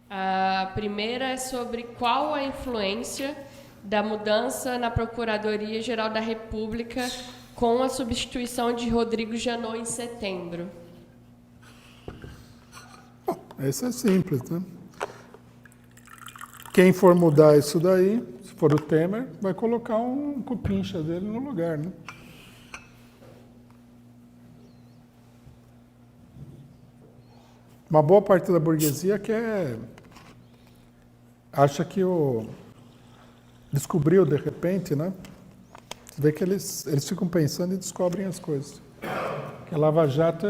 A primeira é sobre qual a influência da mudança na Procuradoria-Geral da República com a substituição de Rodrigo Janot em setembro. Bom, esse é simples, né? Quem for mudar isso daí, se for o Temer, vai colocar um cupincha dele no lugar, né? Uma boa parte da burguesia acha que descobriu de repente, né? Você vê que eles ficam pensando e descobrem as coisas. Que a Lava Jato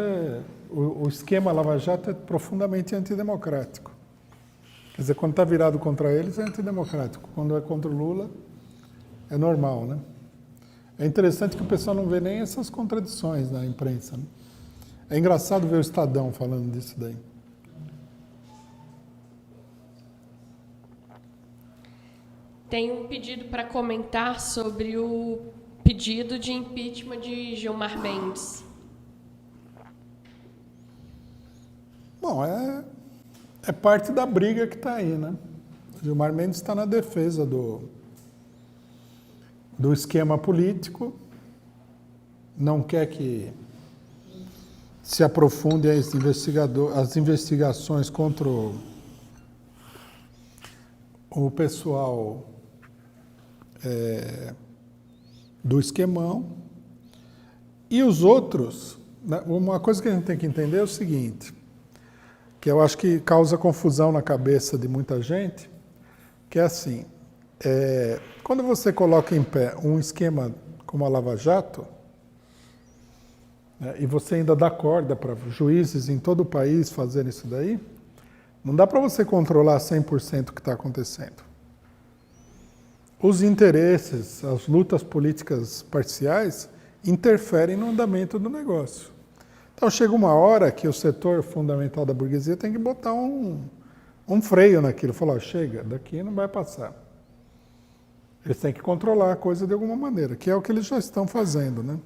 o esquema Lava Jato é profundamente antidemocrático. Quer dizer, quando está virado contra eles é antidemocrático. Quando é contra o Lula, é normal, né? É interessante que o pessoal não vê nem essas contradições na imprensa, né? É engraçado ver o Estadão falando disso daí. Tem um pedido para comentar sobre o pedido de impeachment de Gilmar Mendes. Bom, é parte da briga que está aí, né? Gilmar Mendes está na defesa do esquema político, não quer que se aprofundem as investigações contra o pessoal do esquemão. E os outros, né, uma coisa que a gente tem que entender é o seguinte, que eu acho que causa confusão na cabeça de muita gente, que é assim, quando você coloca em pé um esquema como a Lava Jato, né, e você ainda dá corda para juízes em todo o país fazerem isso daí, não dá para você controlar 100% o que está acontecendo. Os interesses, as lutas políticas parciais interferem no andamento do negócio. Então chega uma hora que o setor fundamental da burguesia tem que botar um freio naquilo, falar, chega, daqui não vai passar. Eles têm que controlar a coisa de alguma maneira, que é o que eles já estão fazendo, né?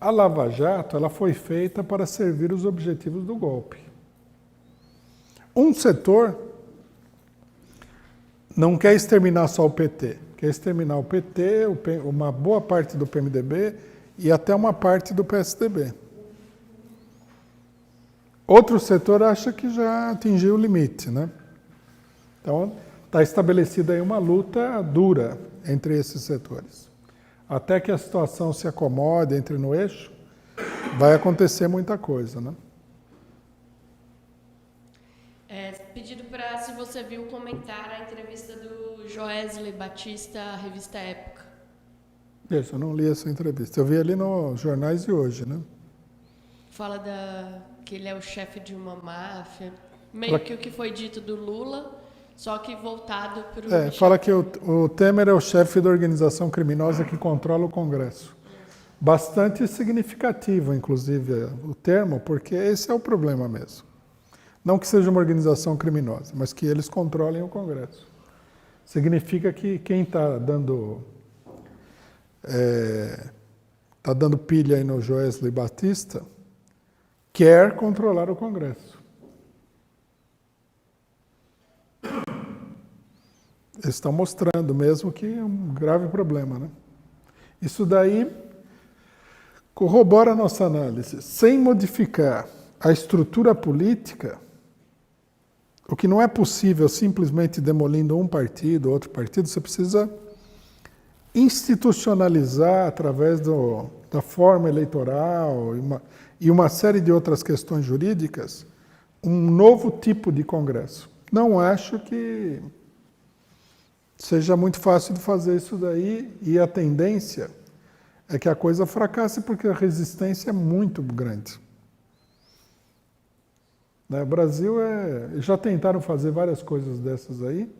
A Lava Jato, ela foi feita para servir os objetivos do golpe. Um setor não quer exterminar só o PT, quer exterminar o PT, uma boa parte do PMDB e até uma parte do PSDB. Outro setor acha que já atingiu o limite, né? Então, está estabelecida aí uma luta dura entre esses setores. Até que a situação se acomode, entre no eixo, vai acontecer muita coisa, né? Pedido para, se você viu, comentar a entrevista do Joesley Batista à revista Época. Eu não li essa entrevista. Eu vi ali nos jornais de hoje, né? Fala que ele é o chefe de uma máfia. Meio que o que foi dito do Lula, só que voltado para o... Fala que o Temer é o chefe da organização criminosa que controla o Congresso. Bastante significativo, inclusive, o termo, porque esse é o problema mesmo. Não que seja uma organização criminosa, mas que eles controlem o Congresso. Significa que quem está dando pilha aí no Joesley Batista quer controlar o Congresso. Eles estão mostrando mesmo que é um grave problema, né? Isso daí corrobora a nossa análise. Sem modificar a estrutura política, o que não é possível simplesmente demolindo um partido, outro partido, você precisa institucionalizar através da forma eleitoral e uma série de outras questões jurídicas um novo tipo de Congresso. Não acho que seja muito fácil de fazer isso daí e a tendência é que a coisa fracasse porque a resistência é muito grande. O Brasil já tentaram fazer várias coisas dessas aí.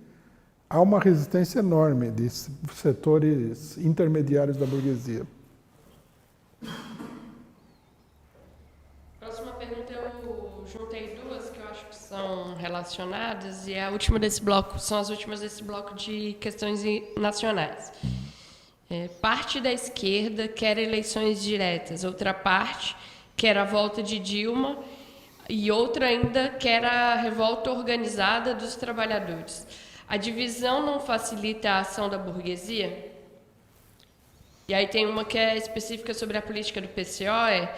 Há uma resistência enorme de setores intermediários da burguesia. Próxima pergunta eu juntei duas que eu acho que são relacionadas e a última desse bloco, são as últimas desse bloco de questões nacionais. Parte da esquerda quer eleições diretas, outra parte quer a volta de Dilma e outra ainda que era a revolta organizada dos trabalhadores. A divisão não facilita a ação da burguesia? E aí tem uma que é específica sobre a política do PCO,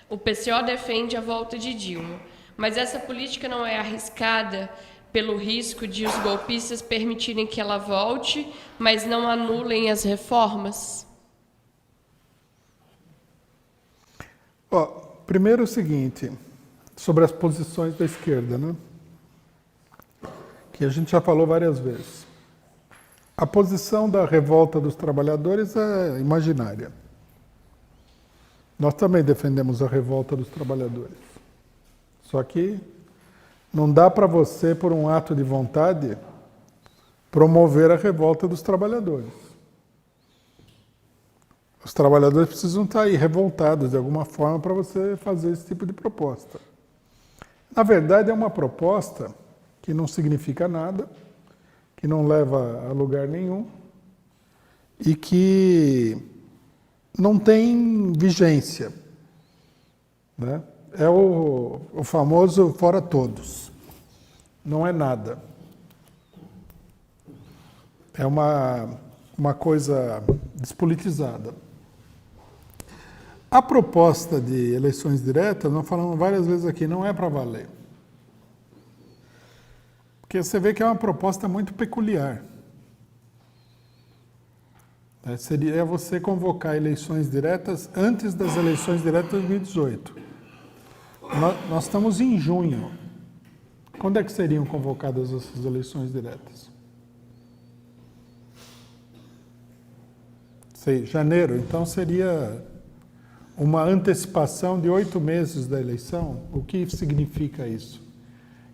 o PCO defende a volta de Dilma, mas essa política não é arriscada pelo risco de os golpistas permitirem que ela volte, mas não anulem as reformas? Primeiro o seguinte, sobre as posições da esquerda, né? Que a gente já falou várias vezes. A posição da revolta dos trabalhadores é imaginária. Nós também defendemos a revolta dos trabalhadores. Só que não dá para você, por um ato de vontade, promover a revolta dos trabalhadores. Os trabalhadores precisam estar aí revoltados de alguma forma para você fazer esse tipo de proposta. Na verdade, é uma proposta que não significa nada, que não leva a lugar nenhum e que não tem vigência, né? É o famoso fora todos. Não é nada. É uma coisa despolitizada. A proposta de eleições diretas, nós falamos várias vezes aqui, não é para valer. Porque você vê que é uma proposta muito peculiar. Seria você convocar eleições diretas antes das eleições diretas de 2018. Nós estamos em junho. Quando é que seriam convocadas essas eleições diretas? Janeiro. Então seria uma antecipação de 8 meses da eleição. O que significa isso?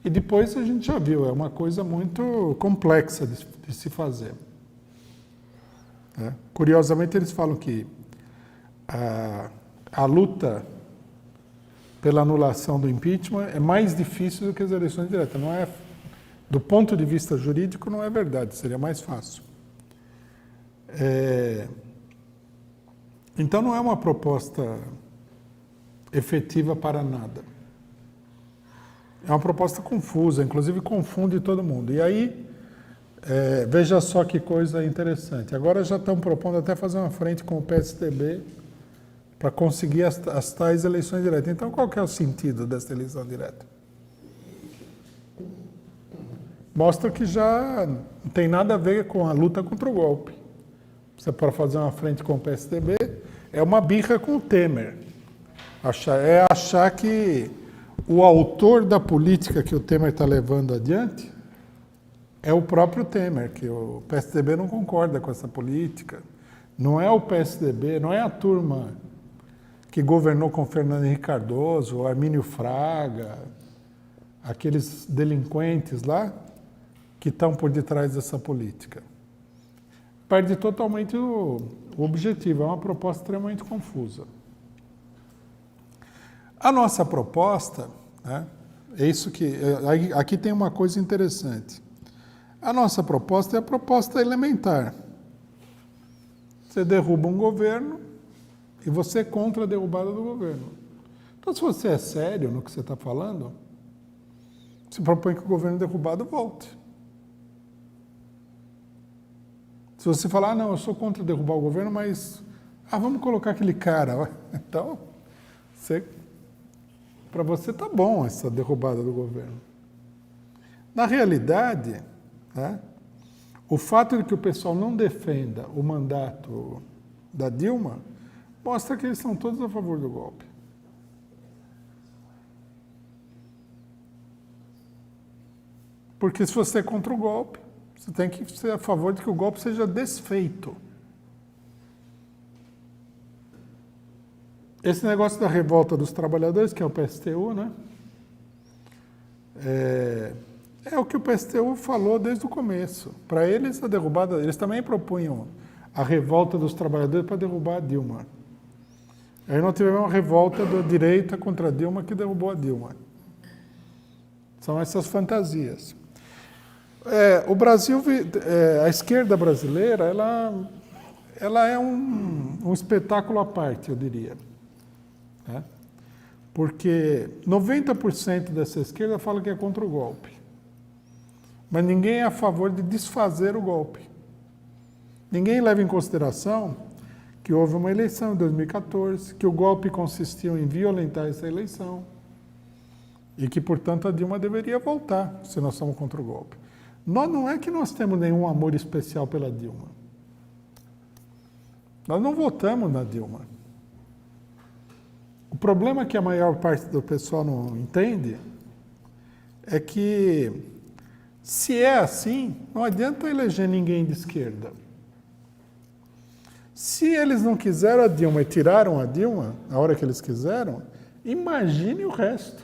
E depois a gente já viu, é uma coisa muito complexa de se fazer. Curiosamente, eles falam que a luta pela anulação do impeachment é mais difícil do que as eleições diretas. Não é, do ponto de vista jurídico, não é verdade, seria mais fácil. Então, não é uma proposta efetiva para nada. É uma proposta confusa, inclusive confunde todo mundo. E aí, veja só que coisa interessante. Agora já estão propondo até fazer uma frente com o PSDB para conseguir as tais eleições diretas. Então, qual que é o sentido dessa eleição direta? Mostra que já não tem nada a ver com a luta contra o golpe. Você pode fazer uma frente com o PSDB, é uma birra com o Temer. Achar que o autor da política que o Temer está levando adiante é o próprio Temer, que o PSDB não concorda com essa política. Não é o PSDB, não é a turma que governou com Fernando Henrique Cardoso, Armínio Fraga, aqueles delinquentes lá que estão por detrás dessa política. Perde totalmente o objetivo, é uma proposta extremamente confusa. A nossa proposta, né, é isso que... Aqui tem uma coisa interessante. A nossa proposta é a proposta elementar. Você derruba um governo e você é contra a derrubada do governo. Então, se você é sério no que você está falando, você propõe que o governo derrubado volte. Se você falar, não, eu sou contra derrubar o governo, mas vamos colocar aquele cara. Então, para você está bom essa derrubada do governo. Na realidade, né, o fato de que o pessoal não defenda o mandato da Dilma mostra que eles são todos a favor do golpe. Porque se você é contra o golpe, você tem que ser a favor de que o golpe seja desfeito. Esse negócio da revolta dos trabalhadores, que é o PSTU, né? É o que o PSTU falou desde o começo. Para eles, a derrubada... Eles também propunham a revolta dos trabalhadores para derrubar a Dilma. Aí nós tivemos uma revolta da direita contra a Dilma que derrubou a Dilma. São essas fantasias. O Brasil, a esquerda brasileira, ela é um espetáculo à parte, eu diria. Né? Porque 90% dessa esquerda fala que é contra o golpe. Mas ninguém é a favor de desfazer o golpe. Ninguém leva em consideração que houve uma eleição em 2014, que o golpe consistiu em violentar essa eleição e que, portanto, a Dilma deveria voltar, se nós somos contra o golpe. Não é que nós temos nenhum amor especial pela Dilma. Nós não votamos na Dilma. O problema que a maior parte do pessoal não entende é que, se é assim, não adianta eleger ninguém de esquerda. Se eles não quiseram a Dilma e tiraram a Dilma, na hora que eles quiseram, imagine o resto.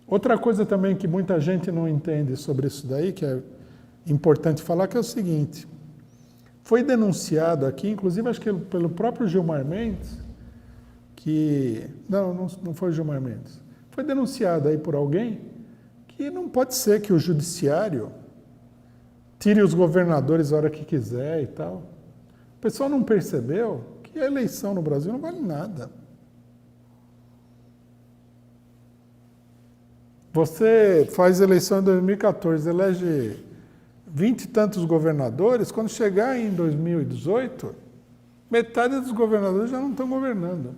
Outra coisa também que muita gente não entende sobre isso daí, que é importante falar, que é o seguinte: foi denunciado aqui, inclusive acho que pelo próprio Gilmar Mendes, que... Não foi o Gilmar Mendes. Foi denunciado aí por alguém que não pode ser que o judiciário tire os governadores a hora que quiser e tal. O pessoal não percebeu que a eleição no Brasil não vale nada. Você faz eleição em 2014, elege 20 e tantos governadores, quando chegar em 2018, metade dos governadores já não estão governando.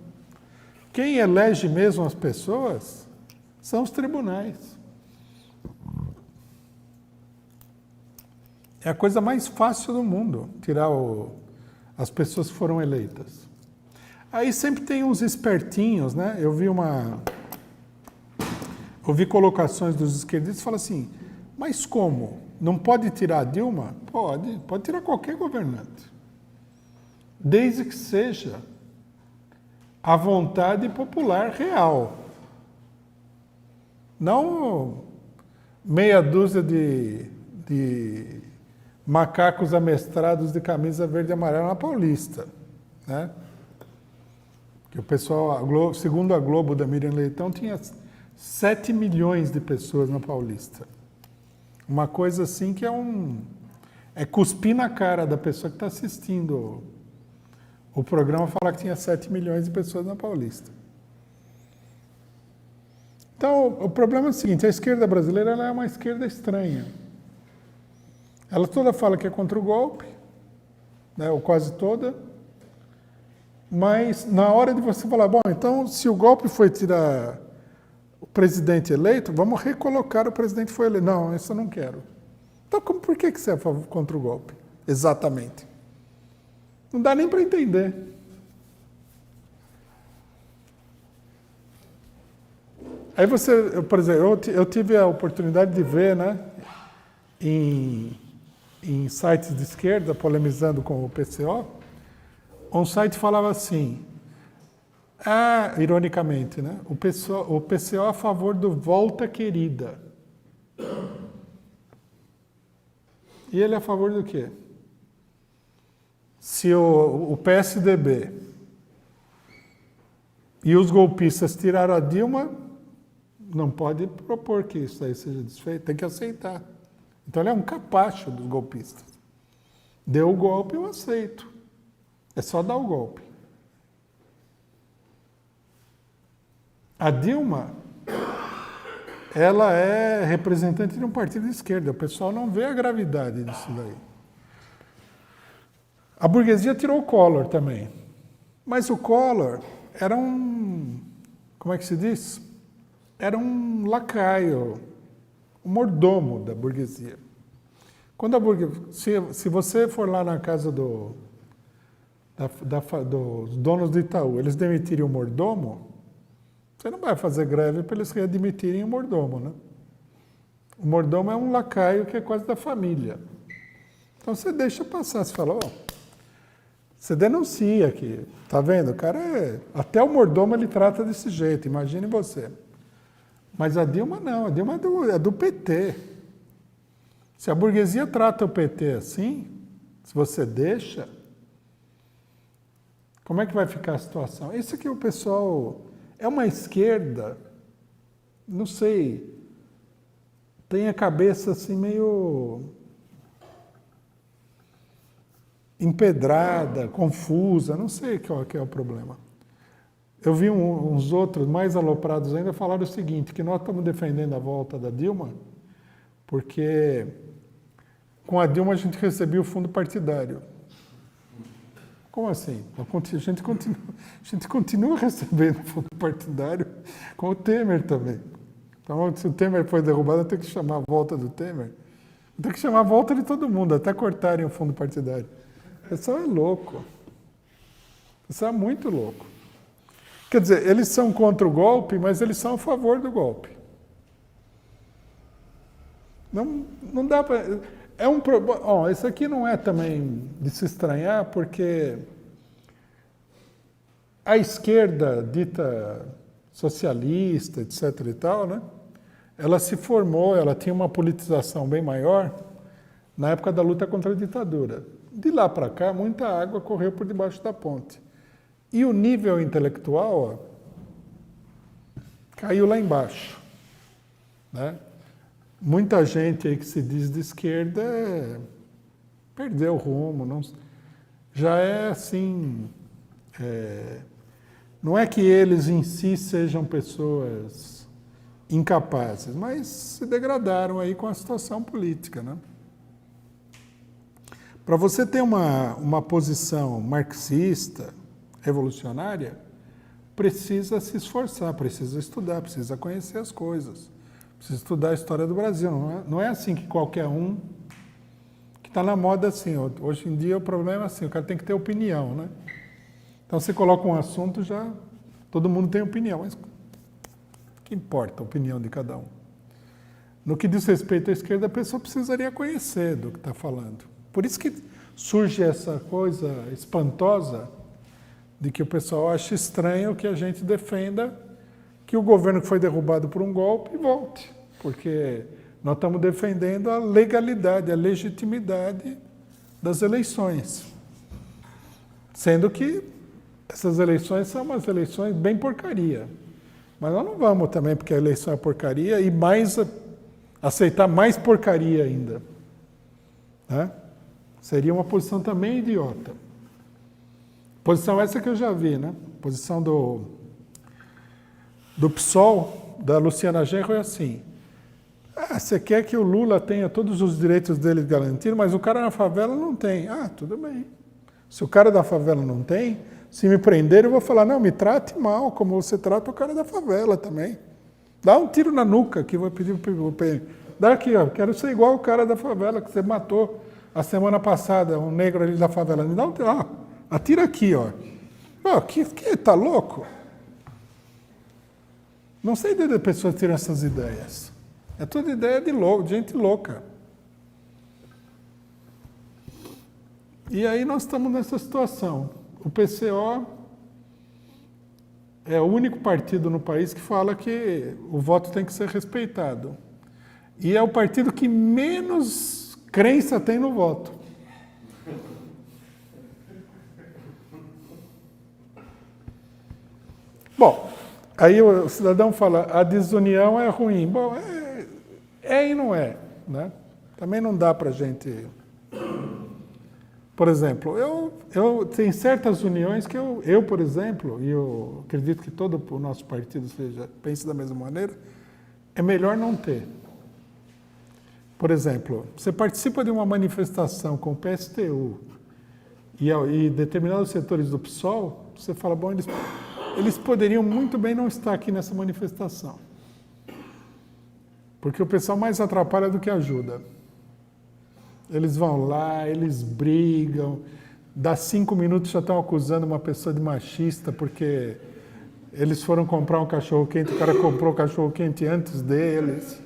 Quem elege mesmo as pessoas são os tribunais. É a coisa mais fácil do mundo, tirar as pessoas que foram eleitas. Aí sempre tem uns espertinhos, né? Eu vi colocações dos esquerdistas que falam assim, mas como? Não pode tirar a Dilma? Pode tirar qualquer governante. Desde que seja a vontade popular real. Não meia dúzia de macacos amestrados de camisa verde e amarela na Paulista, né? Que o pessoal, segundo a Globo da Miriam Leitão, tinha 7 milhões de pessoas na Paulista. Uma coisa assim que é cuspir na cara da pessoa que está assistindo o programa, falar que tinha 7 milhões de pessoas na Paulista. Então, o problema é o seguinte: a esquerda brasileira ela é uma esquerda estranha. Ela toda fala que é contra o golpe, né, ou quase toda, mas na hora de você falar, bom, então se o golpe foi tirar o presidente eleito, vamos recolocar o presidente que foi eleito. Não, isso eu não quero. Então, por que você é contra o golpe? Exatamente. Não dá nem para entender. Aí você, por exemplo, eu tive a oportunidade de ver, né, em sites de esquerda, polemizando com o PCO, um site falava assim, ironicamente, né, o PCO a favor do Volta Querida. E ele é a favor do quê? Se o PSDB e os golpistas tiraram a Dilma, não pode propor que isso aí seja desfeito, tem que aceitar. Então ele é um capacho dos golpistas. Deu o golpe, eu aceito. É só dar o golpe. A Dilma, ela é representante de um partido de esquerda. O pessoal não vê a gravidade disso daí. A burguesia tirou o Collor também. Mas o Collor era como é que se diz? Era um lacaio, um mordomo da burguesia. Quando se você for lá na casa dos donos do Itaú, eles demitirem o mordomo, você não vai fazer greve para eles readmitirem o mordomo, né? O mordomo é um lacaio que é quase da família. Então você deixa passar, você fala, você denuncia aqui, tá vendo? O cara até o mordomo ele trata desse jeito, imagine você. Mas a Dilma não, a Dilma é do PT. Se a burguesia trata o PT assim, se você deixa, como é que vai ficar a situação? Isso aqui o pessoal é uma esquerda, não sei, tem a cabeça assim meio empedrada, confusa, não sei qual que é o problema. Eu vi uns outros mais aloprados ainda falaram o seguinte, que nós estamos defendendo a volta da Dilma, porque com a Dilma a gente recebia o fundo partidário. Como assim? A gente continua recebendo fundo partidário com o Temer também. Então, se o Temer foi derrubado, tem que chamar a volta do Temer. Tem que chamar a volta de todo mundo, até cortarem o fundo partidário. O pessoal é louco. O pessoal é muito louco. Quer dizer, eles são contra o golpe, mas eles são a favor do golpe. Não dá para... É um problema. Isso aqui não é também de se estranhar, porque a esquerda, dita socialista, etc. e tal, né? Ela se formou, ela tinha uma politização bem maior na época da luta contra a ditadura. De lá para cá, muita água correu por debaixo da ponte. E o nível intelectual caiu lá embaixo, né? Muita gente aí que se diz de esquerda perdeu o rumo, já é assim, não é que eles em si sejam pessoas incapazes, mas se degradaram aí com a situação política, né? Para você ter uma posição marxista, revolucionária, precisa se esforçar, precisa estudar, precisa conhecer as coisas, precisa estudar a história do Brasil. Não é assim que qualquer um, que está na moda assim, hoje em dia o problema é assim, o cara tem que ter opinião, né? Então você coloca um assunto, já todo mundo tem opinião, mas o que importa a opinião de cada um? No que diz respeito à esquerda, a pessoa precisaria conhecer do que está falando. Por isso que surge essa coisa espantosa de que o pessoal acha estranho que a gente defenda que o governo que foi derrubado por um golpe volte, porque nós estamos defendendo a legalidade, a legitimidade das eleições, sendo que essas eleições são umas eleições bem porcaria, mas nós não vamos também, porque a eleição é porcaria, e aceitar mais porcaria ainda, né? Seria uma posição também idiota. Posição essa que eu já vi, né? Posição do PSOL, da Luciana Genro, é assim. Você quer que o Lula tenha todos os direitos dele garantidos, mas o cara na favela não tem. Tudo bem. Se o cara da favela não tem, se me prender, eu vou falar, não, me trate mal, como você trata o cara da favela também. Dá um tiro na nuca, que eu vou pedir para o PM. Dá aqui, ó, quero ser igual o cara da favela que você matou a semana passada, um negro ali da favela. Me dá um tiro, atira aqui, ó. Que tá louco? Não sei de onde as pessoas tiram essas ideias. É toda ideia de gente louca. E aí nós estamos nessa situação. O PCO é o único partido no país que fala que o voto tem que ser respeitado. E é o partido que menos crença tem no voto. Bom, aí o cidadão fala, a desunião é ruim. Bom, é e não é, né? Também não dá para a gente... Por exemplo, eu tenho certas uniões que eu, por exemplo, e eu acredito que todo o nosso partido pense da mesma maneira, é melhor não ter. Por exemplo, você participa de uma manifestação com o PSTU e determinados setores do PSOL, você fala, bom, eles poderiam muito bem não estar aqui nessa manifestação. Porque o pessoal mais atrapalha do que ajuda. Eles vão lá, eles brigam, dá 5 minutos já estão acusando uma pessoa de machista porque eles foram comprar um cachorro-quente, o cara comprou o cachorro-quente antes deles.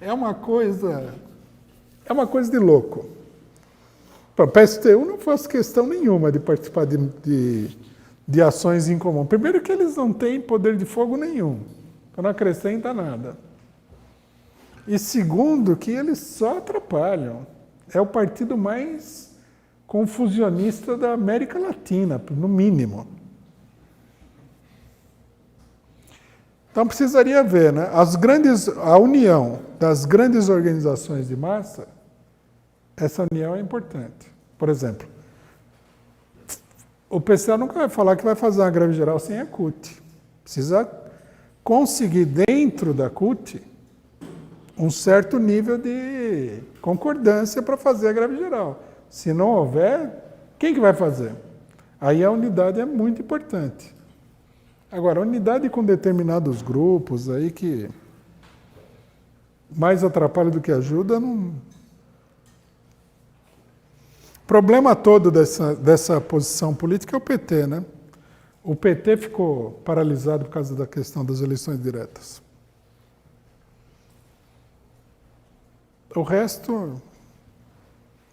É uma coisa de louco. Para o PSTU não faço questão nenhuma de participar de ações em comum. Primeiro que eles não têm poder de fogo nenhum, então não acrescenta nada. E segundo que eles só atrapalham. É o partido mais confusionista da América Latina, no mínimo. Então precisaria ver, né? A união das grandes organizações de massa, essa união é importante. Por exemplo, O PCO nunca vai falar que vai fazer uma greve geral sem a CUT. Precisa conseguir dentro da CUT um certo nível de concordância para fazer a greve geral. Se não houver, quem que vai fazer? Aí a unidade é muito importante. Agora, a unidade com determinados grupos aí que mais atrapalha do que ajuda, não... O problema todo dessa posição política é o PT, né? O PT ficou paralisado por causa da questão das eleições diretas. O resto,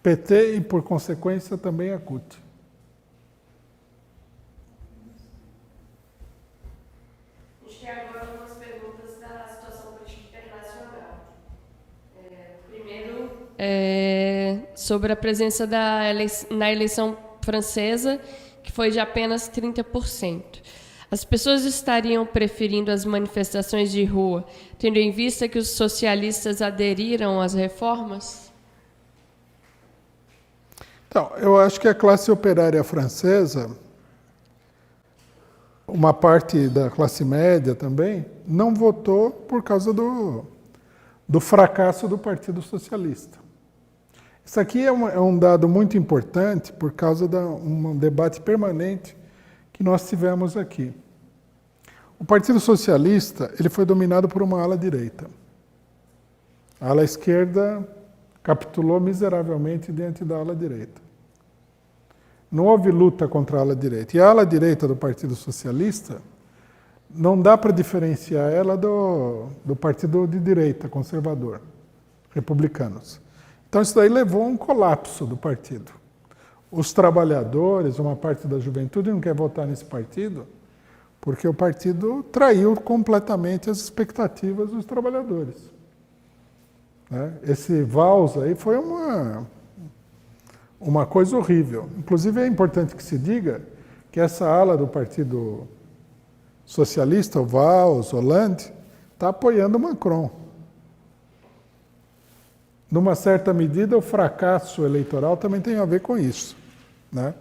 PT e, por consequência, também a CUT. A gente tem agora algumas perguntas da situação política internacional. Primeiro, sobre a presença na eleição francesa, que foi de apenas 30%. As pessoas estariam preferindo as manifestações de rua, tendo em vista que os socialistas aderiram às reformas? Então, eu acho que a classe operária francesa, uma parte da classe média também, não votou por causa do fracasso do Partido Socialista. Isso aqui é um dado muito importante por causa de um debate permanente que nós tivemos aqui. O Partido Socialista ele foi dominado por uma ala direita. A ala esquerda capitulou miseravelmente diante da ala direita. Não houve luta contra a ala direita. E a ala direita do Partido Socialista, não dá para diferenciar ela do partido de direita, conservador, republicanos. Então isso daí levou a um colapso do partido. Os trabalhadores, uma parte da juventude não quer votar nesse partido, porque o partido traiu completamente as expectativas dos trabalhadores. Né? Esse Valls aí foi uma coisa horrível. Inclusive é importante que se diga que essa ala do Partido Socialista, o Valls, Hollande, está apoiando o Macron. Numa certa medida, o fracasso eleitoral também tem a ver com isso. Né?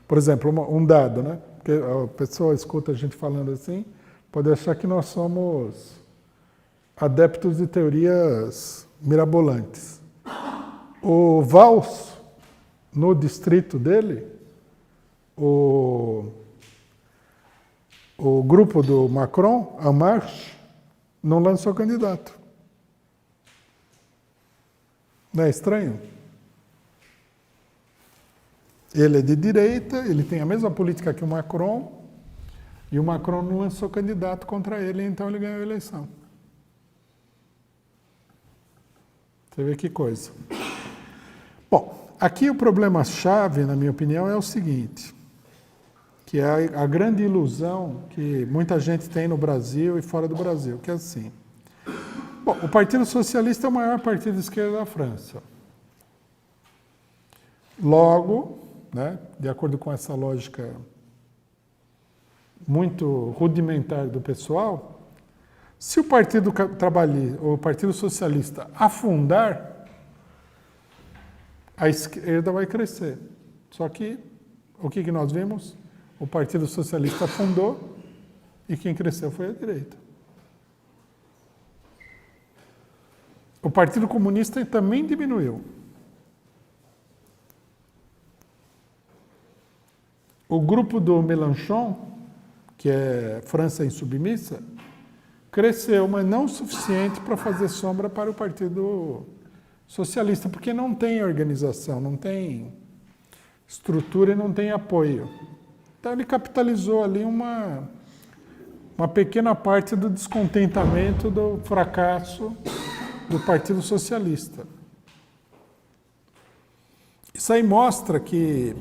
Por exemplo, um dado, né? Porque a pessoa escuta a gente falando assim, pode achar que nós somos adeptos de teorias mirabolantes. O Valls, no distrito dele, o grupo do Macron, a Marche, não lançou candidato. Não é estranho? Ele é de direita, ele tem a mesma política que o Macron, e o Macron não lançou candidato contra ele, então ele ganhou a eleição. Você vê que coisa. Bom, aqui o problema-chave, na minha opinião, é o seguinte, que é a grande ilusão que muita gente tem no Brasil e fora do Brasil, que é assim. Bom, o Partido Socialista é o maior partido de esquerda da França. Logo, né, de acordo com essa lógica muito rudimentar do pessoal, se o Partido Trabalhista, ou o Partido Socialista afundar, a esquerda vai crescer. Só que, o que nós vimos? O Partido Socialista afundou e quem cresceu foi a direita. O Partido Comunista também diminuiu. O grupo do Mélenchon, que é França Insubmissa, cresceu, mas não o suficiente para fazer sombra para o Partido Socialista, porque não tem organização, não tem estrutura e não tem apoio. Então ele capitalizou ali uma pequena parte do descontentamento, do fracasso do Partido Socialista. Isso aí mostra que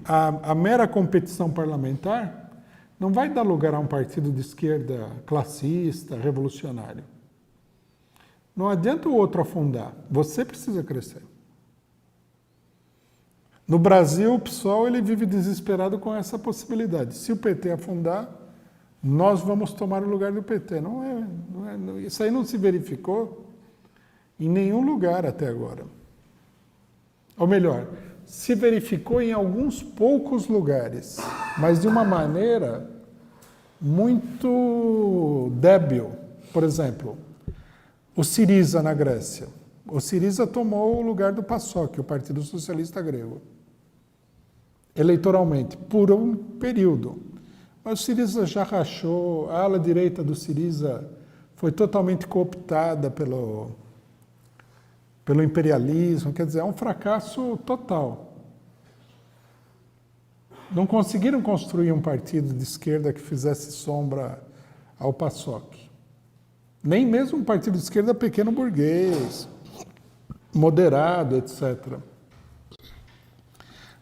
a mera competição parlamentar não vai dar lugar a um partido de esquerda classista, revolucionário. Não adianta o outro afundar, você precisa crescer. No Brasil, o PSOL ele vive desesperado com essa possibilidade. Se o PT afundar, nós vamos tomar o lugar do PT. Isso aí não se verificou em nenhum lugar até agora. Ou melhor, se verificou em alguns poucos lugares, mas de uma maneira muito débil. Por exemplo, o Syriza na Grécia. O Syriza tomou o lugar do PASOK, o Partido Socialista Grego, eleitoralmente, por um período. Mas o Syriza já rachou, a ala direita do Syriza foi totalmente cooptada pelo imperialismo, quer dizer, é um fracasso total. Não conseguiram construir um partido de esquerda que fizesse sombra ao PASOK. Nem mesmo um partido de esquerda pequeno burguês, moderado, etc.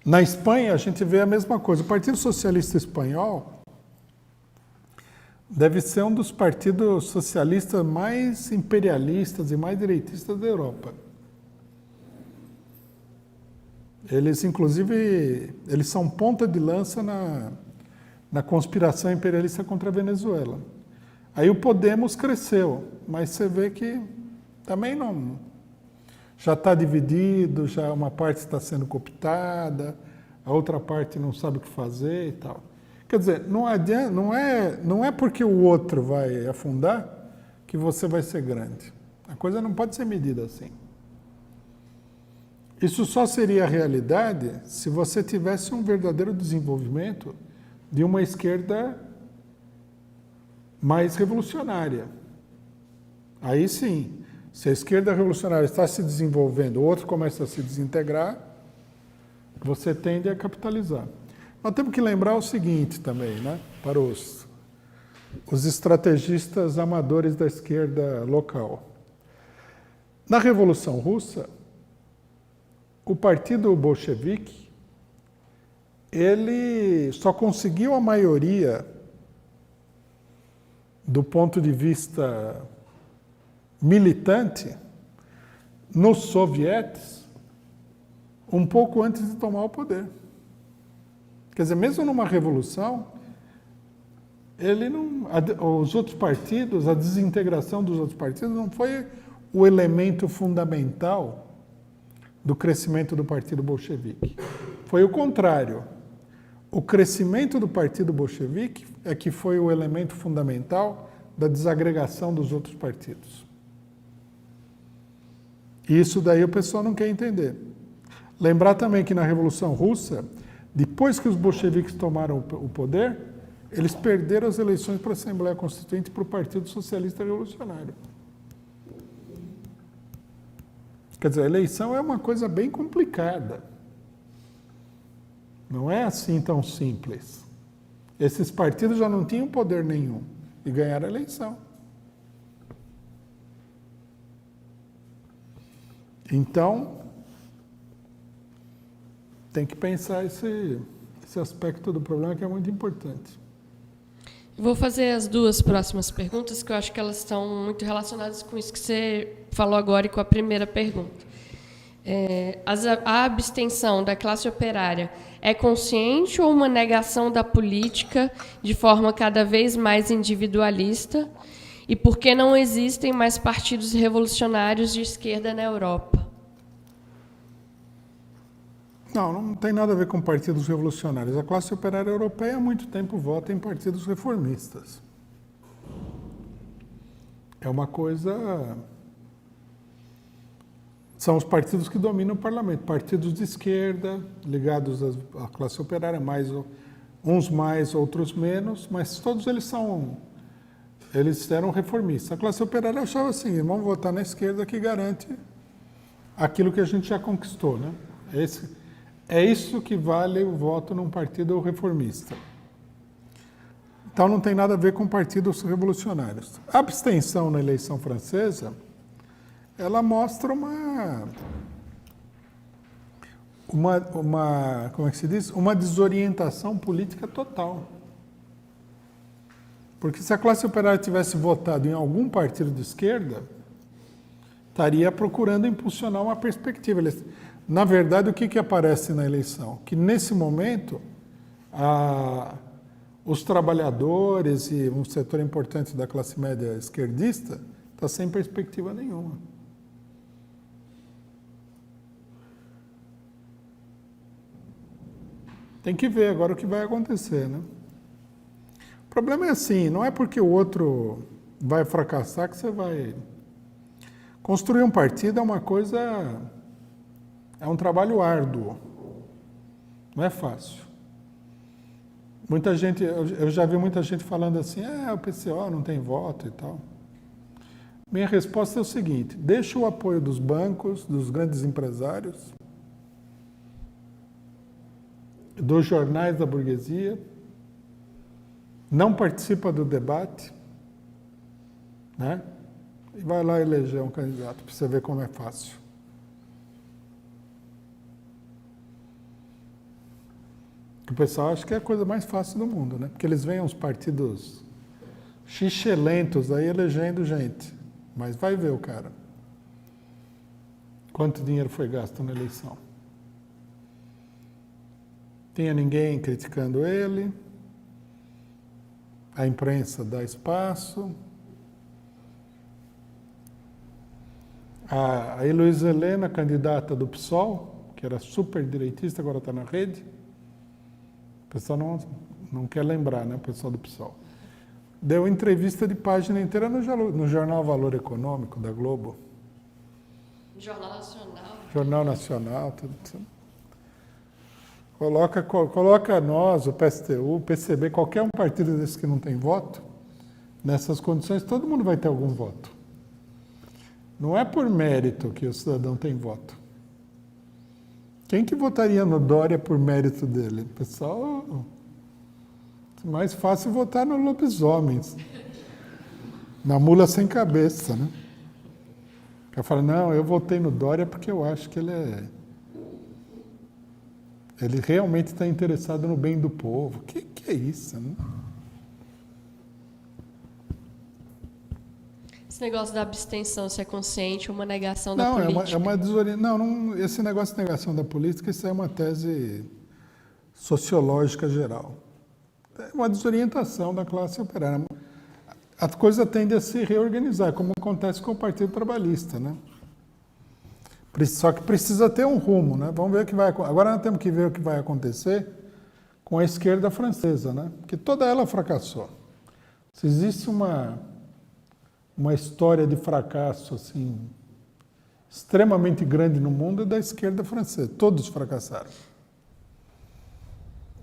Na Espanha, a gente vê a mesma coisa. O Partido Socialista Espanhol deve ser um dos partidos socialistas mais imperialistas e mais direitistas da Europa. Eles, inclusive, eles são ponta de lança na conspiração imperialista contra a Venezuela. Aí o Podemos cresceu, mas você vê que também não... Já está dividido, já uma parte está sendo cooptada, a outra parte não sabe o que fazer e tal. Quer dizer, não adianta, não é porque o outro vai afundar que você vai ser grande. A coisa não pode ser medida assim. Isso só seria realidade se você tivesse um verdadeiro desenvolvimento de uma esquerda mais revolucionária. Aí sim, se a esquerda revolucionária está se desenvolvendo, o outro começa a se desintegrar, você tende a capitalizar. Nós temos que lembrar o seguinte também, né, para os estrategistas amadores da esquerda local. Na Revolução Russa, o partido bolchevique, ele só conseguiu a maioria do ponto de vista militante nos sovietes um pouco antes de tomar o poder. Quer dizer, mesmo numa revolução, os outros partidos, a desintegração dos outros partidos não foi o elemento fundamental do crescimento do partido bolchevique. Foi o contrário. O crescimento do partido bolchevique é que foi o elemento fundamental da desagregação dos outros partidos. E isso daí o pessoal não quer entender. Lembrar também que na Revolução Russa, depois que os bolcheviques tomaram o poder, eles perderam as eleições para a Assembleia Constituinte para o Partido Socialista Revolucionário. Quer dizer, a eleição é uma coisa bem complicada. Não é assim tão simples. Esses partidos já não tinham poder nenhum e ganharam a eleição. Então, tem que pensar esse aspecto do problema que é muito importante. Vou fazer as duas próximas perguntas, que eu acho que elas estão muito relacionadas com isso que você falou agora e com a primeira pergunta. A abstenção da classe operária é consciente ou uma negação da política de forma cada vez mais individualista? E por que não existem mais partidos revolucionários de esquerda na Europa? Não tem nada a ver com partidos revolucionários. A classe operária europeia há muito tempo vota em partidos reformistas. É uma coisa... São os partidos que dominam o parlamento. Partidos de esquerda, ligados à classe operária, uns mais, outros menos, mas todos eles eram reformistas. A classe operária achava assim, vamos votar na esquerda que garante aquilo que a gente já conquistou, né? É isso que vale o voto num partido reformista. Então não tem nada a ver com partidos revolucionários. A abstenção na eleição francesa, ela mostra como é que se diz? Uma desorientação política total. Porque se a classe operária tivesse votado em algum partido de esquerda, estaria procurando impulsionar uma perspectiva. Na verdade, o que aparece na eleição? Que nesse momento, os trabalhadores e um setor importante da classe média esquerdista está sem perspectiva nenhuma. Tem que ver agora o que vai acontecer, né? O problema é assim, não é porque o outro vai fracassar que você vai... Construir um partido é uma coisa... É um trabalho árduo. Não é fácil. Muita gente, eu já vi muita gente falando assim, o PCO não tem voto e tal. Minha resposta é o seguinte, deixa o apoio dos bancos, dos grandes empresários, dos jornais da burguesia, não participa do debate, né? E vai lá eleger um candidato, para você ver como é fácil. O pessoal acha que é a coisa mais fácil do mundo, né? Porque eles veem uns partidos xixilentos aí elegendo gente. Mas vai ver o cara. Quanto dinheiro foi gasto na eleição? Tinha ninguém criticando ele. A imprensa dá espaço. A Heloísa Helena, candidata do PSOL, que era super direitista, agora está na rede. O pessoal não quer lembrar, né, o pessoal do PSOL. Deu entrevista de página inteira no jornal Valor Econômico, da Globo. Jornal Nacional. Jornal Nacional, tudo. Coloca nós, o PSTU, o PCB, qualquer um partido desse que não tem voto, nessas condições, todo mundo vai ter algum voto. Não é por mérito que o cidadão tem voto. Quem que votaria no Dória por mérito dele? Pessoal, é mais fácil votar no lobisomem, na mula sem cabeça, né? Eu falo, não, eu votei no Dória porque eu acho que ele realmente está interessado no bem do povo. Que é isso, né? Esse negócio da abstenção, se é consciente ou uma negação da política? É uma desorientação. Não, esse negócio de negação da política, isso é uma tese sociológica geral. É uma desorientação da classe operária. A coisa tende a se reorganizar, como acontece com o Partido Trabalhista, né? Só que precisa ter um rumo, né? Vamos ver o que vai acontecer. Agora nós temos que ver o que vai acontecer com a esquerda francesa, né? Porque toda ela fracassou. Se existe uma história de fracasso assim extremamente grande no mundo é da esquerda francesa. Todos fracassaram.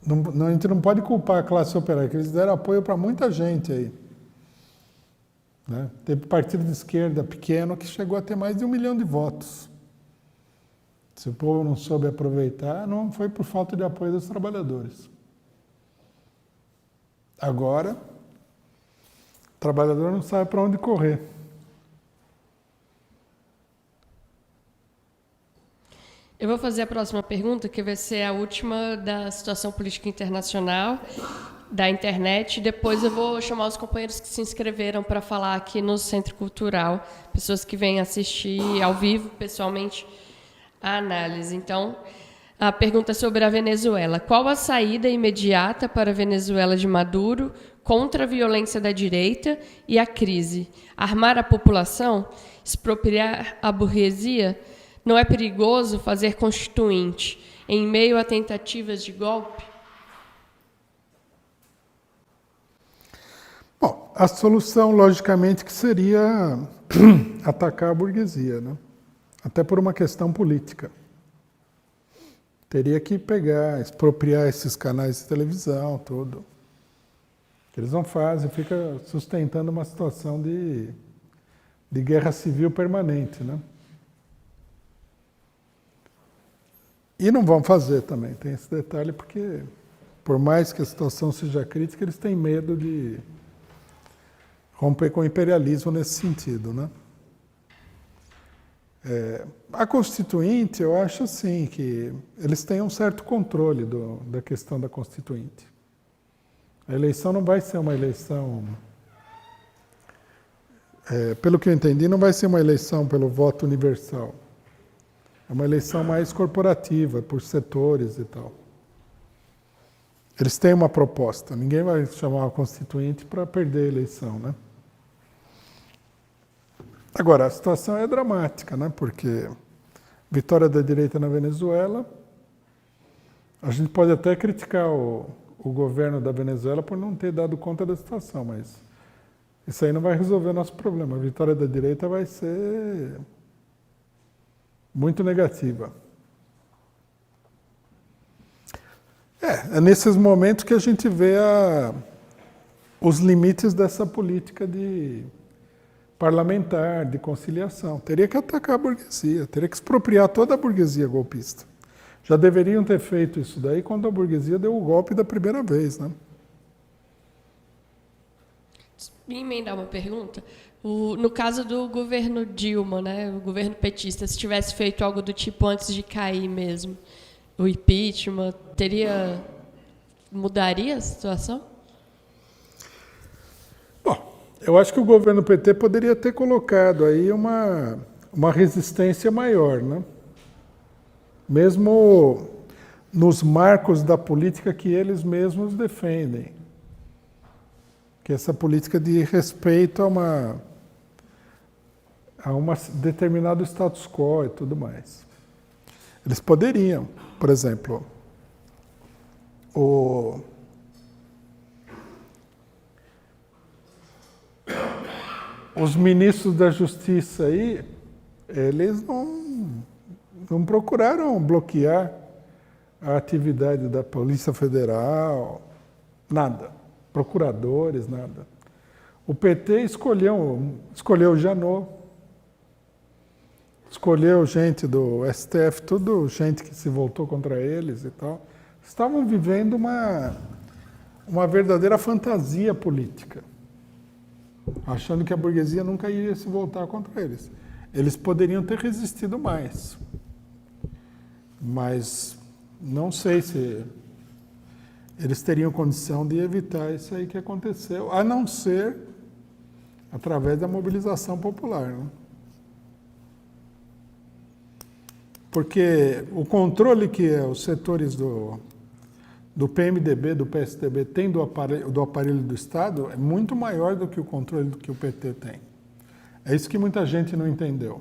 A gente não pode culpar a classe operária, que eles deram apoio para muita gente aí. Né? Teve partido de esquerda pequeno que chegou a ter mais de 1 milhão de votos. Se o povo não soube aproveitar, não foi por falta de apoio dos trabalhadores. Agora, o trabalhador não sabe para onde correr. Eu vou fazer a próxima pergunta, que vai ser a última da situação política internacional, da internet. Depois eu vou chamar os companheiros que se inscreveram para falar aqui no Centro Cultural, pessoas que vêm assistir ao vivo, pessoalmente, a análise. Então, a pergunta é sobre a Venezuela. Qual a saída imediata para a Venezuela de Maduro contra a violência da direita e a crise? Armar a população? Expropriar a burguesia? Não é perigoso fazer constituinte em meio a tentativas de golpe? Bom, a solução, logicamente, que seria atacar a burguesia, né? Até por uma questão política. Teria que pegar, expropriar esses canais de televisão, tudo. Que eles não fazem, fica sustentando uma situação de guerra civil permanente, né? E não vão fazer também, tem esse detalhe, porque por mais que a situação seja crítica, eles têm medo de romper com o imperialismo nesse sentido, né? A Constituinte, eu acho assim, que eles têm um certo controle da questão da Constituinte. A eleição não vai ser uma eleição, pelo que eu entendi, não vai ser uma eleição pelo voto universal. É uma eleição mais corporativa, por setores e tal. Eles têm uma proposta, ninguém vai chamar a Constituinte para perder a eleição, né? Agora, a situação é dramática, né? Porque vitória da direita na Venezuela, A gente pode até criticar o governo da Venezuela por não ter dado conta da situação, mas isso aí não vai resolver o nosso problema. A vitória da direita vai ser muito negativa. É nesses momentos que a gente vê os limites dessa política de parlamentar, de conciliação. Teria que atacar a burguesia, teria que expropriar toda a burguesia golpista. Já deveriam ter feito isso daí quando a burguesia deu o golpe da primeira vez, né? Me emendar uma pergunta. No caso do governo Dilma, né, o governo petista, se tivesse feito algo do tipo antes de cair mesmo, o impeachment, mudaria a situação? Bom, eu acho que o governo PT poderia ter colocado aí uma resistência maior, né? Mesmo nos marcos da política que eles mesmos defendem. Que é essa política de respeito a uma determinado status quo e tudo mais. Eles poderiam, por exemplo, os ministros da Justiça aí, eles não procuraram bloquear a atividade da Polícia Federal, nada. Procuradores, nada. O PT escolheu o Janot, escolheu gente do STF, tudo gente que se voltou contra eles e tal. Estavam vivendo uma verdadeira fantasia política, achando que a burguesia nunca iria se voltar contra eles. Eles poderiam ter resistido mais, mas não sei se eles teriam condição de evitar isso aí que aconteceu, a não ser através da mobilização popular. Né? Porque o controle que os setores do PMDB, do PSDB têm do aparelho do Estado é muito maior do que o controle que o PT tem. É isso que muita gente não entendeu.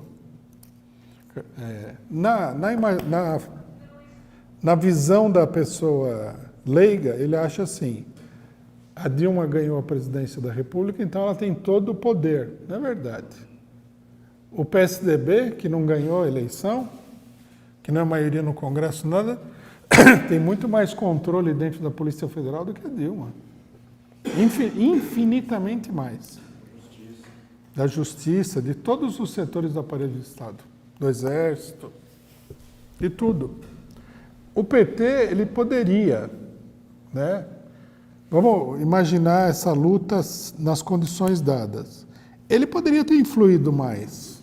Na visão da pessoa leiga, ele acha assim, a Dilma ganhou a presidência da República, então ela tem todo o poder. Não é verdade. O PSDB, que não ganhou a eleição, que não é maioria no Congresso, nada, tem muito mais controle dentro da Polícia Federal do que a Dilma. Infinitamente mais. Da Justiça, de todos os setores do aparelho do Estado, do Exército, de tudo. O PT, ele poderia, né? Vamos imaginar essa luta nas condições dadas. Ele poderia ter influído mais,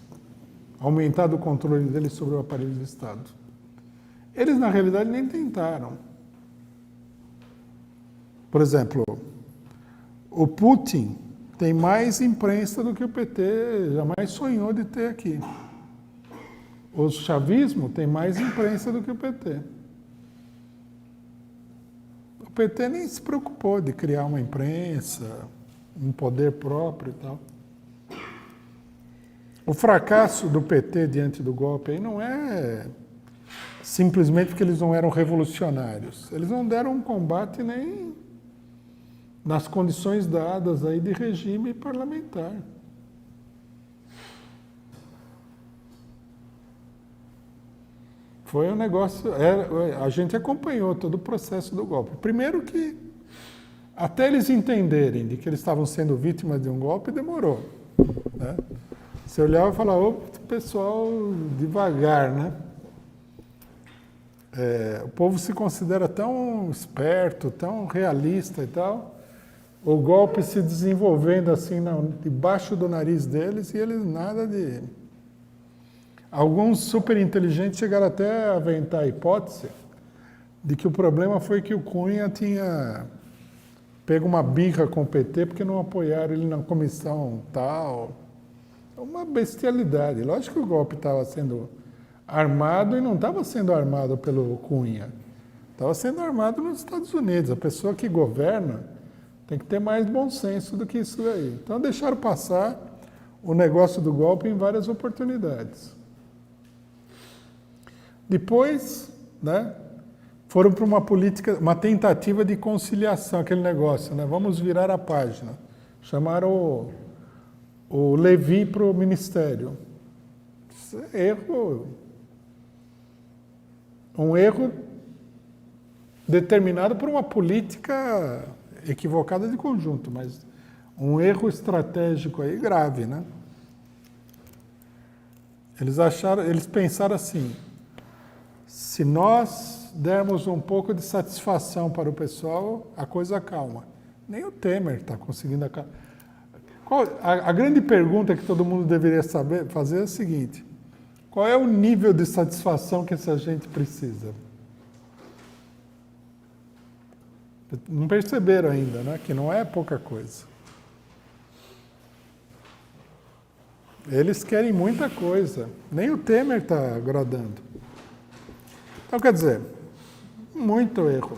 aumentado o controle dele sobre o aparelho do Estado. Eles, na realidade, nem tentaram. Por exemplo, o Putin tem mais imprensa do que o PT jamais sonhou de ter aqui. O chavismo tem mais imprensa do que o PT. O PT nem se preocupou de criar uma imprensa, um poder próprio e tal. O fracasso do PT diante do golpe aí não é simplesmente porque eles não eram revolucionários. Eles não deram um combate nem nas condições dadas aí de regime parlamentar. Foi um negócio... a gente acompanhou todo o processo do golpe. Primeiro que, até eles entenderem de que eles estavam sendo vítimas de um golpe, demorou. Né? Você olhava e falava, ô, pessoal, devagar, né? O povo se considera tão esperto, tão realista e tal, o golpe se desenvolvendo assim debaixo do nariz deles e eles nada de... Alguns super inteligentes chegaram até a aventar a hipótese de que o problema foi que o Cunha tinha pego uma birra com o PT porque não apoiaram ele na comissão tal. Uma bestialidade. Lógico que o golpe estava sendo armado e não estava sendo armado pelo Cunha. Estava sendo armado nos Estados Unidos. A pessoa que governa tem que ter mais bom senso do que isso daí. Então deixaram passar o negócio do golpe em várias oportunidades. Depois, né, foram para uma política, uma tentativa de conciliação, aquele negócio, né? Vamos virar a página. Chamaram o Levi para o ministério. Isso é erro. Um erro determinado por uma política equivocada de conjunto, mas um erro estratégico aí grave, né? Eles pensaram assim: se nós dermos um pouco de satisfação para o pessoal, a coisa calma. Nem o Temer está conseguindo acalmar. A grande pergunta que todo mundo deveria fazer é a seguinte: qual é o nível de satisfação que essa gente precisa? Não perceberam ainda, né? Que não é pouca coisa. Eles querem muita coisa. Nem o Temer está agradando. Então, quer dizer, muito erro.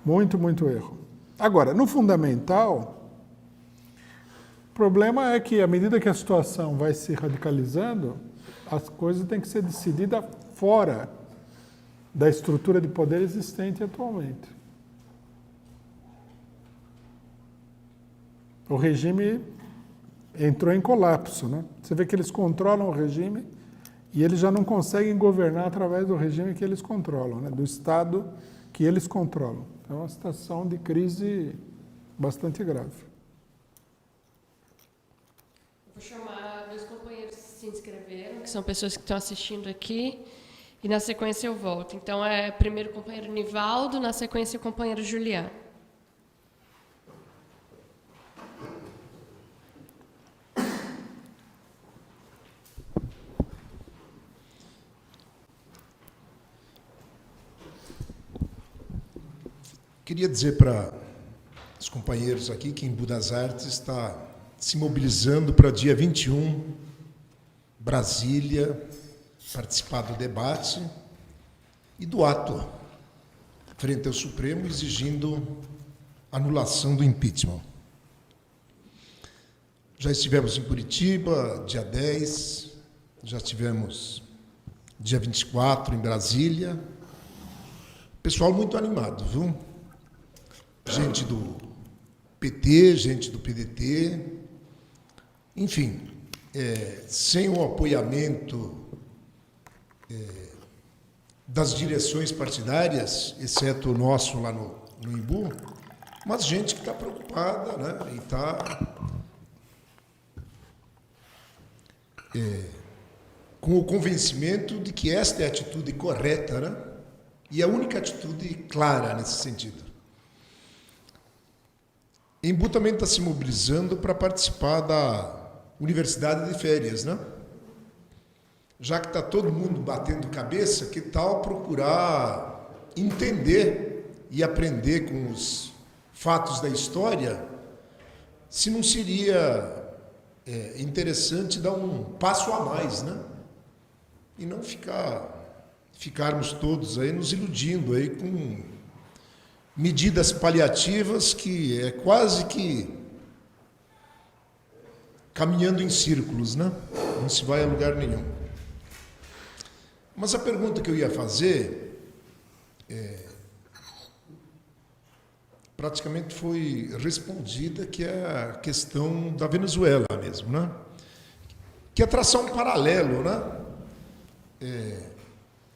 Muito erro. Agora, no fundamental, o problema é que, à medida que a situação vai se radicalizando, as coisas têm que ser decididas fora da estrutura de poder existente atualmente. O regime entrou em colapso, né? Você vê que eles controlam o regime e eles já não conseguem governar através do regime que eles controlam, né? Do Estado que eles controlam. É uma situação de crise bastante grave. Vou chamar 2 companheiros que se inscreveram, que são pessoas que estão assistindo aqui, e na sequência eu volto. Então, primeiro o companheiro Nivaldo, na sequência o companheiro Juliano. Queria dizer para os companheiros aqui que Embu das Artes está se mobilizando para dia 21, Brasília, participar do debate e do ato frente ao Supremo exigindo anulação do impeachment. Já estivemos em Curitiba, dia 10, já estivemos dia 24 em Brasília. Pessoal muito animado, viu? Gente do PT, gente do PDT, enfim, sem o apoiamento das direções partidárias, exceto o nosso lá no Embu, mas gente que está preocupada, né? E está com o convencimento de que esta é a atitude correta, né? E a única atitude clara nesse sentido. Embu também está se mobilizando para participar da Universidade de Férias, né? Já que está todo mundo batendo cabeça, que tal procurar entender e aprender com os fatos da história, se não seria interessante dar um passo a mais, né? E não ficarmos todos aí nos iludindo aí com medidas paliativas que é quase que caminhando em círculos, né? Não se vai a lugar nenhum. Mas a pergunta que eu ia fazer praticamente foi respondida, que é a questão da Venezuela mesmo, né? Que é traçar um paralelo, né?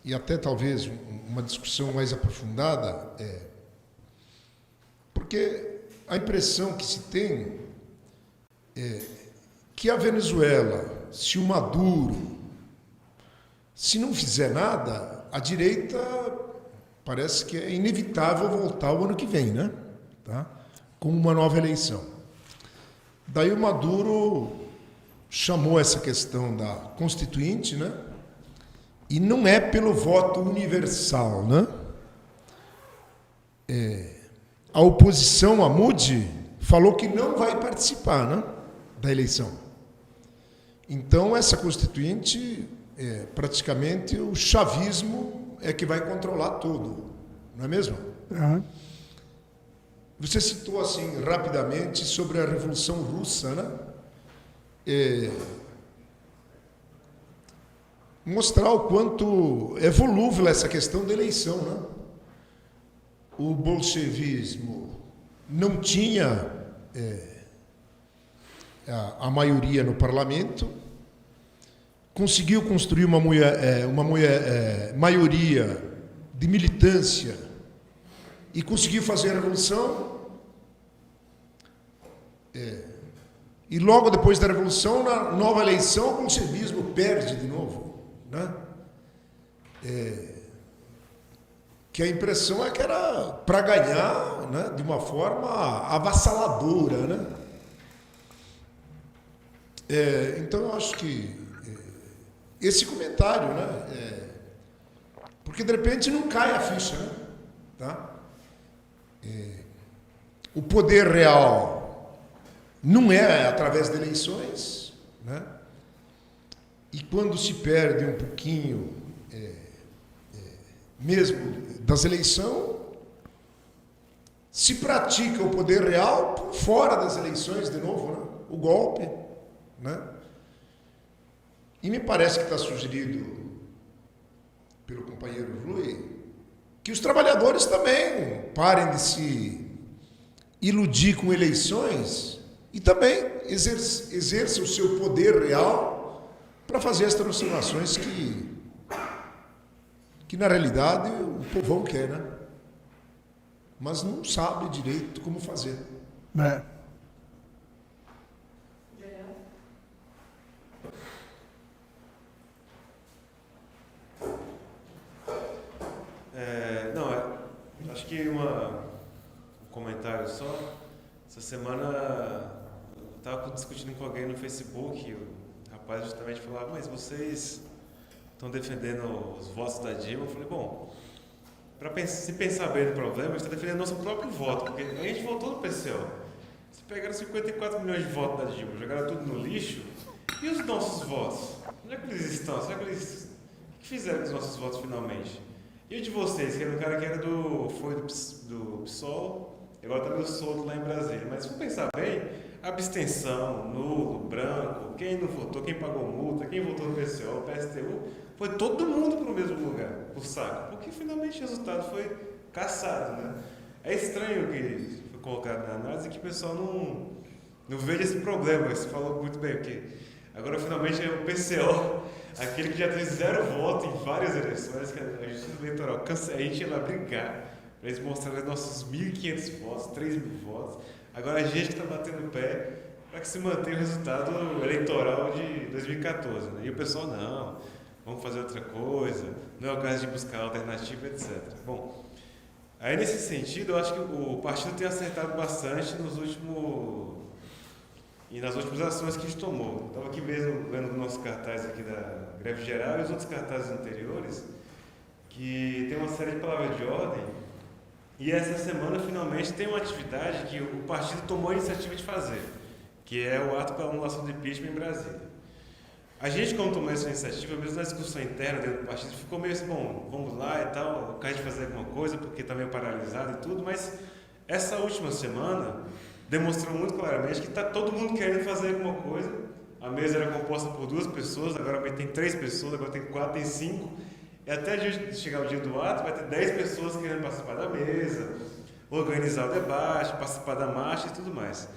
E até talvez uma discussão mais aprofundada, porque a impressão que se tem é que a Venezuela, se o Maduro, se não fizer nada, a direita parece que é inevitável voltar o ano que vem, né? Tá? Com uma nova eleição. Daí o Maduro chamou essa questão da Constituinte, né? E não é pelo voto universal, né? A oposição a Modi falou que não vai participar, né, da eleição. Então, essa Constituinte, praticamente, o chavismo é que vai controlar tudo, não é mesmo? Uhum. Você citou, assim, rapidamente, sobre a Revolução Russa, né? mostrar o quanto é volúvel essa questão da eleição, né? O bolchevismo não tinha a maioria no parlamento, conseguiu construir uma maioria de militância e conseguiu fazer a revolução. E logo depois da revolução, na nova eleição, o bolchevismo perde de novo, né? Que a impressão é que era para ganhar, né, de uma forma avassaladora, né? Então eu acho que esse comentário, né, porque de repente não cai a ficha, né? Tá? O poder real não é através de eleições, né? E quando se perde um pouquinho mesmo das eleições, se pratica o poder real por fora das eleições de novo, né? O golpe, né? E me parece que está sugerido pelo companheiro Rui que os trabalhadores também parem de se iludir com eleições e também exerçam o seu poder real para fazer as transformações que na realidade o povão quer, né? Mas não sabe direito como fazer. Acho que um comentário só. Essa semana eu estava discutindo com alguém no Facebook e o rapaz justamente falava, mas vocês estão defendendo os votos da Dilma? Eu falei, bom, se pensar bem no problema, a gente está defendendo nosso próprio voto, porque a gente votou no PCO. Se pegaram 54 milhões de votos da Dilma, jogaram tudo no lixo, e os nossos votos? Onde é que eles estão? Será que eles... O que fizeram com os nossos votos finalmente? E o de vocês, que era um cara que era do PSOL, e agora está meio solto lá em Brasília. Mas se for pensar bem, abstenção, nulo, branco, quem não votou, quem pagou multa, quem votou no PCO, PSTU, foi todo mundo para o mesmo lugar, por saco. Porque finalmente o resultado foi cassado, né? É estranho que foi colocado na análise que o pessoal não veja esse problema. Você falou muito bem, porque agora finalmente é o PCO, aquele que já teve 0 voto em várias eleições, que a Justiça Eleitoral a gente ia lá brigar para eles mostrarem nossos 1.500 votos, 3.000 votos. Agora a gente está batendo o pé para que se mantenha o resultado eleitoral de 2014. Né? E o pessoal, não, vamos fazer outra coisa, não é o caso de buscar alternativa, etc. Bom, aí nesse sentido, eu acho que o partido tem acertado bastante nas últimas ações que a gente tomou. Estava aqui mesmo vendo o nosso cartaz aqui da greve geral e os outros cartazes anteriores, que tem uma série de palavras de ordem. E essa semana, finalmente, tem uma atividade que o partido tomou a iniciativa de fazer, que é o ato pela anulação do impeachment em Brasília. A gente, quando tomou essa iniciativa, mesmo na discussão interna dentro do partido, ficou meio assim, bom, vamos lá e tal, o de fazer alguma coisa, porque está meio paralisado e tudo, mas essa última semana demonstrou muito claramente que está todo mundo querendo fazer alguma coisa. A mesa era composta por 2 pessoas, agora tem 3 pessoas, agora tem 4, tem 5. E até chegar o dia do ato, vai ter 10 pessoas querendo participar da mesa, organizar o debate, participar da marcha e tudo mais.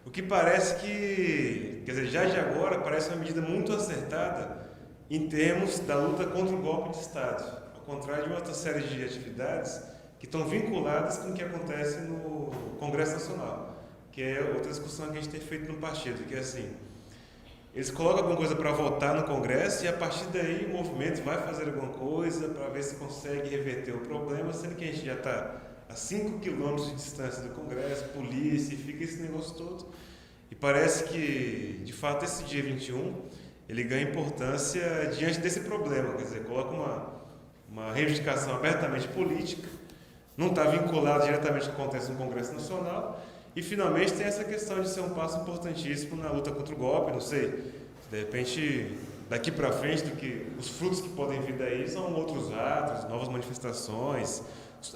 O que parece que, quer dizer, já de agora, parece uma medida muito acertada em termos da luta contra o golpe de Estado, ao contrário de uma outra série de atividades que estão vinculadas com o que acontece no Congresso Nacional, que é outra discussão que a gente tem feito no partido, que é assim, eles colocam alguma coisa para votar no Congresso e a partir daí o movimento vai fazer alguma coisa para ver se consegue reverter o problema, sendo que a gente já está a 5 quilômetros de distância do Congresso, polícia, e fica esse negócio todo. E parece que, de fato, esse dia 21, ele ganha importância diante desse problema, quer dizer, coloca uma reivindicação abertamente política, não está vinculado diretamente ao que acontece no Congresso Nacional, e finalmente tem essa questão de ser um passo importantíssimo na luta contra o golpe, não sei, de repente, daqui para frente, os frutos que podem vir daí são outros atos, novas manifestações,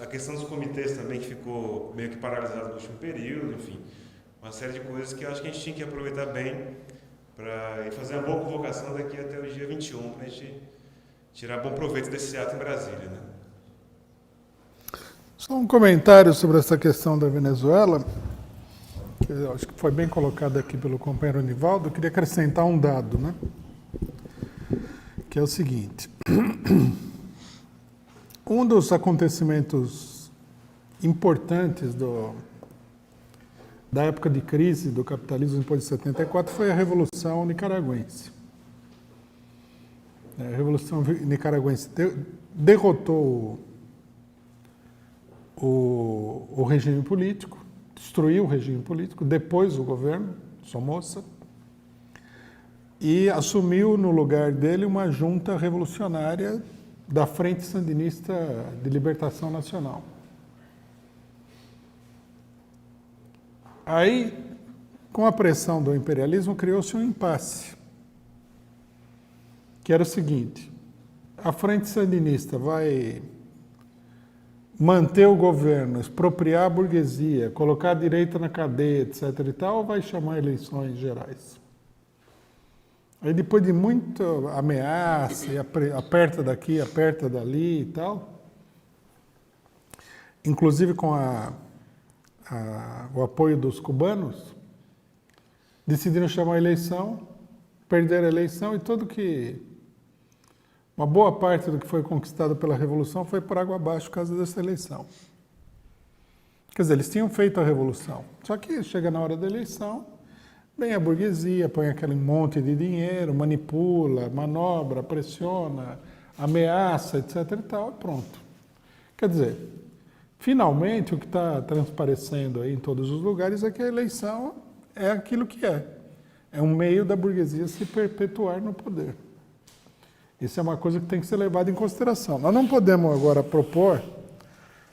a questão dos comitês também que ficou meio que paralisado no último período, enfim, uma série de coisas que eu acho que a gente tinha que aproveitar bem para fazer uma boa convocação daqui até o dia 21, para a gente tirar bom proveito desse ato em Brasília, né? Só um comentário sobre essa questão da Venezuela, que eu acho que foi bem colocado aqui pelo companheiro Nivaldo. Eu queria acrescentar um dado, né? Que é o seguinte. Um dos acontecimentos importantes da época de crise do capitalismo depois de 74 foi a Revolução Nicaragüense. A Revolução Nicaragüense derrotou o regime político, destruiu o regime político, depois o governo Somoza, e assumiu no lugar dele uma junta revolucionária da Frente Sandinista de Libertação Nacional. Aí, com a pressão do imperialismo, criou-se um impasse, que era o seguinte: a Frente Sandinista vai manter o governo, expropriar a burguesia, colocar a direita na cadeia, etc. e tal, ou vai chamar eleições gerais? Aí, depois de muita ameaça, e aperta daqui, aperta dali e tal, inclusive com o apoio dos cubanos, decidiram chamar a eleição, perderam a eleição, e uma boa parte do que foi conquistado pela Revolução foi por água abaixo por causa dessa eleição. Quer dizer, eles tinham feito a Revolução, só que chega na hora da eleição, vem a burguesia, põe aquele monte de dinheiro, manipula, manobra, pressiona, ameaça, etc. e tal, e pronto. Quer dizer, finalmente o que está transparecendo aí em todos os lugares é que a eleição é aquilo que é. É um meio da burguesia se perpetuar no poder. Isso é uma coisa que tem que ser levada em consideração. Nós não podemos agora propor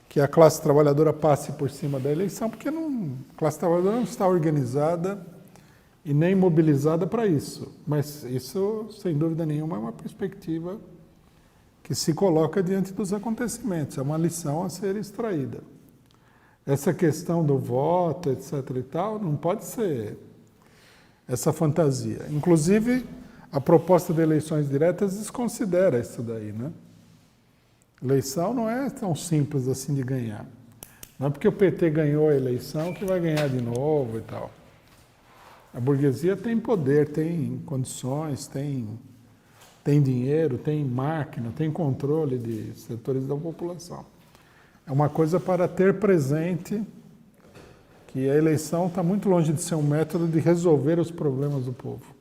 que a classe trabalhadora passe por cima da eleição, porque a classe trabalhadora não está organizada e nem mobilizada para isso. Mas isso, sem dúvida nenhuma, é uma perspectiva que se coloca diante dos acontecimentos. É uma lição a ser extraída. Essa questão do voto, etc. e tal, não pode ser essa fantasia. Inclusive, a proposta de eleições diretas desconsidera isso daí, né? Eleição não é tão simples assim de ganhar. Não é porque o PT ganhou a eleição que vai ganhar de novo e tal. A burguesia tem poder, tem condições, tem dinheiro, tem máquina, tem controle de setores da população. É uma coisa para ter presente que a eleição está muito longe de ser um método de resolver os problemas do povo.